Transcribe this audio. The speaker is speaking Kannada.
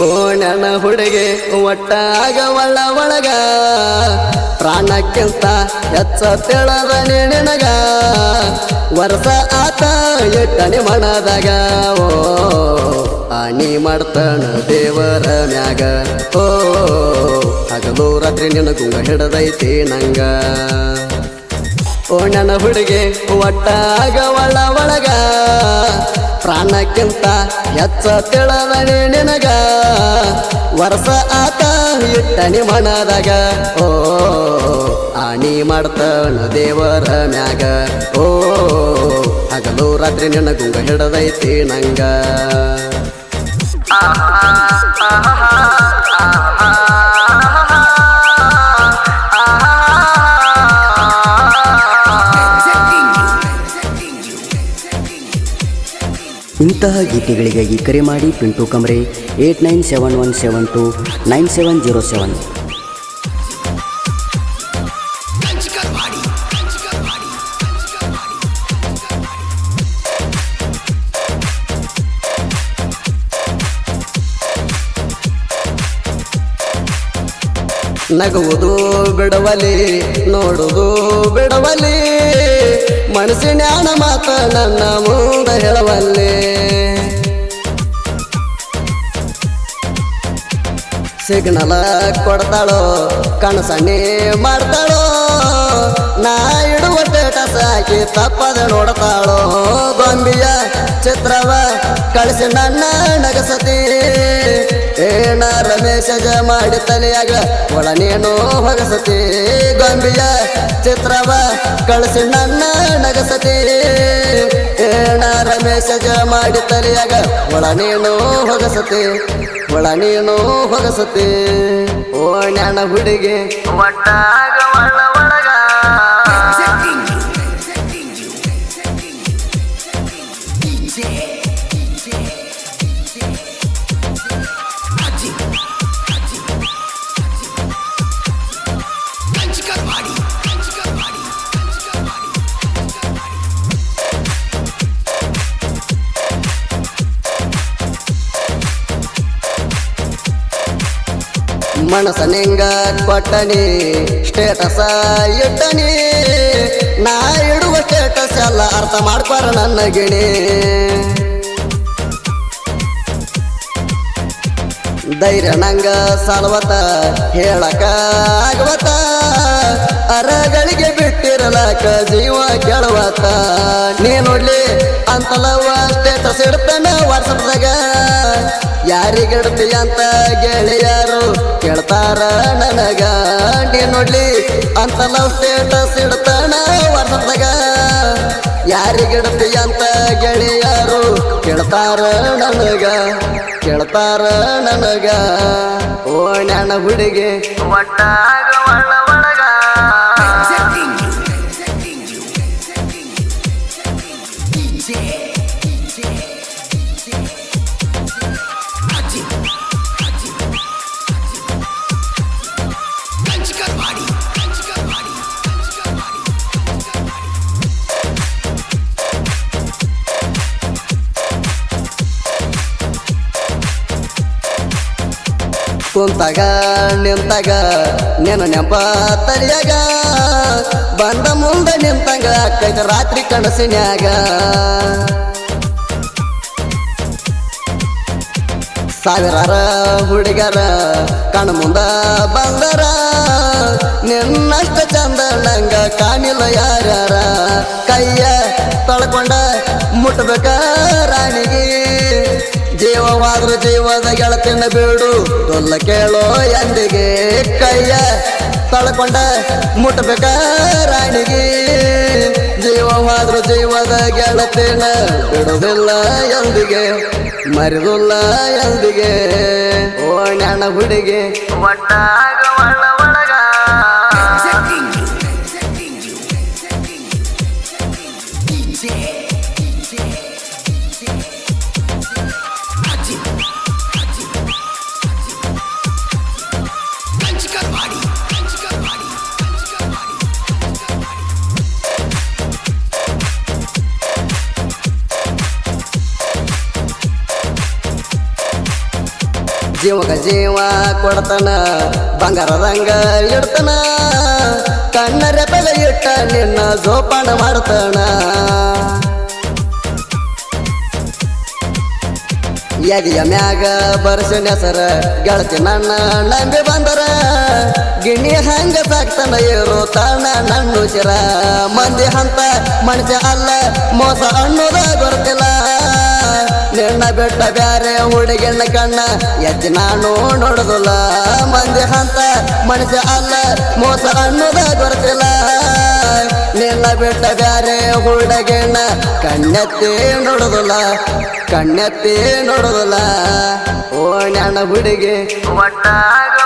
ಓಣ್ಯನ ಹುಡುಗಿ ಒಟ್ಟಾಗ ಒಳಗ ಪ್ರಾಣಕ್ಕಿಂತ ಹೆಚ್ಚ ತಿಳದ ನಿನಗ ವರ್ಷ ಆತ ಎಟ್ಟನಿ ಮನದಾಗ ಓ ಆನಿ ಮಾಡ್ತಾನ ದೇವರ ಮ್ಯಾಗ ಓ ಹಗಲು ರಾತ್ರಿ ನಿನ ಗುಂಗ ಹಿಡದೈತಿ ನಂಗ ಓಣ್ಯನ ಹುಡುಗಿ ಒಟ್ಟಾಗ ಒಳಗ ಪ್ರಾಣಕ್ಕಿಂತ ಹೆಚ್ಚ ತಿಳದ ನಿನಗ ವರ್ಷ ಆತ ಇಟ್ಟನಿ ಮನದಾಗ ಓ ಆನಿ ಮಾಡ್ತಾನ ದೇವರ ಮ್ಯಾಗ ಓ ಹಗಲು ರಾತ್ರಿ ನಿನ ಗುಂಗ ಹಿಡದೈತಿ ನಂಗ ಇಂತಹ ಗೀತೆಗಳಿಗಾಗಿ ಕರೆ ಮಾಡಿ ಪಿಂಟು ಕಮ್ರೆ 8971729707. ನಗುವುದು ಬಿಡವಲಿ ನೋಡುವುದು ಬಿಡವಲಿ ಮನಸ್ಸಿನ್ಯಾನ ಮಾತ ನನ್ನ ಮುಂದ ಹೇಳವಲ್ಲಿ ಸಿಗ್ನಲ ಕೊಡ್ತಾಳೋ ಕನಸನ್ನೇ ಮಾಡ್ತಾಳೋ ನಾ ಇಡುವ ಸ್ಟೇಟಸ್ ಹಾಕಿ ತಪ್ಪದ ನೋಡ್ತಾಳೋ ಗೊಂಬಿಯ ಚಿತ್ರವ ಕಳಿಸಿ ನನ್ನ ನಗಸತಿ ಏನ ಮೆಸೇಜ ಮಾಡಿ ತಲೆಯಾಗ ಒಳ ನೀನು ಹೊಗಸತಿ ಗೊಂಬಿಯ ಚಿತ್ರವ ಕಳಿಸಿ ನನ್ನ ನಗಸತಿ ಏನಾರ ಮೆಸೇಜ ಮಾಡಿ ತಲೆಯಾಗ ಒಳ ನೀನು ಹೊಗಸತಿ ಒಳ ನೀನು ಹೊಗಸತಿ ಓಣ್ಯನ ಹುಡುಗಿ ಒಟ್ಟಾಗ ಒಳಗ ಮನಸ ನಿಂಗ ಕೊಟ್ಟನಿ ಸ್ಟೇಟಸ ಇಟ್ಟನಿ ನಾ ಇಡುವ ಸ್ಟೇಟಸ್ ಎಲ್ಲ ಅರ್ಥ ಮಾಡ್ಕೊರ ನನ್ನ ಗಿಣಿ ಧೈರ್ಯ ನಂಗ ಸಾಲ್ವತ ಹೇಳಕ ಆಗವತ ಅರಗಳಿಗೆ ಬಿಟ್ಟಿರಲಕ ಜೀವ ಕೇಳವತ ನೀ ನೋಡ್ಲಿ ಅಂತಲವ ಸ್ಟೇಟಸ್ ಇಡ್ತಾನ ವಾಟ್ಸಪ್ದಾಗ ಯಾರಿಗಿಡ್ತಿ ಅಂತ ಗೆಳೆಯರು ಕೇಳ್ತಾರ ನನಗ ನೀ ನೋಡ್ಲಿ ಅಂತಲ ಸ್ಟೇಟಸ್ ಇಡ್ತಾನ ವಾಟ್ಸಪ್ದಾಗ ಯಾರಿಗಿಡ್ತಿ ಅಂತ ಗೆಳೆಯರು ಕೇಳ್ತಾರ ನನಗ ಓಣ್ಯನ ಹುಡುಗಿ ಒಟ್ಟಾಗ ಒಳಗ ಕುಂತಾಗ ನಿಂತಾಗ ನೆನ ನೆಂಪ ತಲಿಯಾಗ ಬಂದ ಮುಂದೆ ನಿಂತಂಗ ಅಕ್ಕೈತ ರಾತ್ರಿ ಕನಸಿನ್ಯಾಗ ಸಾವಿರಾರ ಹುಡುಗರ ಕಣ ಮುಂದ ಬಂದರ ನಿನ್ನಷ್ಟ ಚಂದ ನಂಗ ಕಾಣಿಲ್ಲ ಯಾರ್ಯಾರ ಕೈಯ ತೊಳ್ಕೊಂಡ ಮುಟ್ಬೇಕ ರಾಣಿಗೆ ಜೀವವಾದ್ರು ಜೀವದ ಗೆಳತಿನ ಬೀಡು ತೊಲ್ಲ ಕೇಳೋ ಎಂದಿಗೆ ಕೈಯ ತಳ್ಕೊಂಡ ಮುಟ್ಬೇಕ ರಾಣಿಗೆ ಜೀವವಾದ್ರು ಜೀವದ ಗೆಳತಿನ ಬಿಡುದಿಲ್ಲ ಎಂದಿಗೆ ಮರಿದುಲ್ಲ ಎಂದಿಗೆ ಓಣ್ಯನ ಹುಡುಗಿ ಒಟ್ಟಾಗ ಒಳಗ ಜೀವಕ ಜೀವ ಕೊಡ್ತಾನ ಬಂಗಾರದಂಗ ಇಡ್ತಾನ ಕಣ್ಣರೆ ಬೆಲೆ ಇಟ್ಟ ನಿನ್ನ ಜೋಪಾನ ಮಾಡ್ತಾನ ಎದೆಯ ಮ್ಯಾಗ ಬರ್ಸಿನ ಹೆಸರ ಗೆಳತಿ ನನ್ನ ನಂಬಿ ಬಂದರ ಗಿಣಿ ಹಂಗ ಸಾಕ್ತಾನ ಇರೋ ತಾಣ ನನ್ನು ಚಿರ ಮಂದಿ ಹಂತ ಮನುಷ್ಯ ಅಲ್ಲ ಮೋಸ ಅನ್ನೋದ ಗೊತ್ತಿಲ್ಲ ನಿನ್ನ ಬೆಟ್ಟ ಬ್ಯಾರೆ ಹುಡುಗಿನ ಕಣ್ಣ ಎತ್ತಿ ನಾನು ನೋಡುದಿಲ್ಲ ಮಂದಿ ಹಂತ ಮನುಷ್ಯ ಅಲ್ಲ ಮೋಸ ಅನ್ನೋದ ಗೊತ್ತಿಲ್ಲ ನಿನ್ನ ಬೆಟ್ಟ ಬ್ಯಾರೆ ಹುಡುಗಿನ ಕಣ್ಣೆತ್ತಿ ನೋಡುದಿಲ್ಲ ಕಣ್ಣೆತ್ತಿ ನೋಡುದಿಲ್ಲ ಓ ನನ್ನ ಹುಡುಗಿ ಒಟ್ಟಾಗ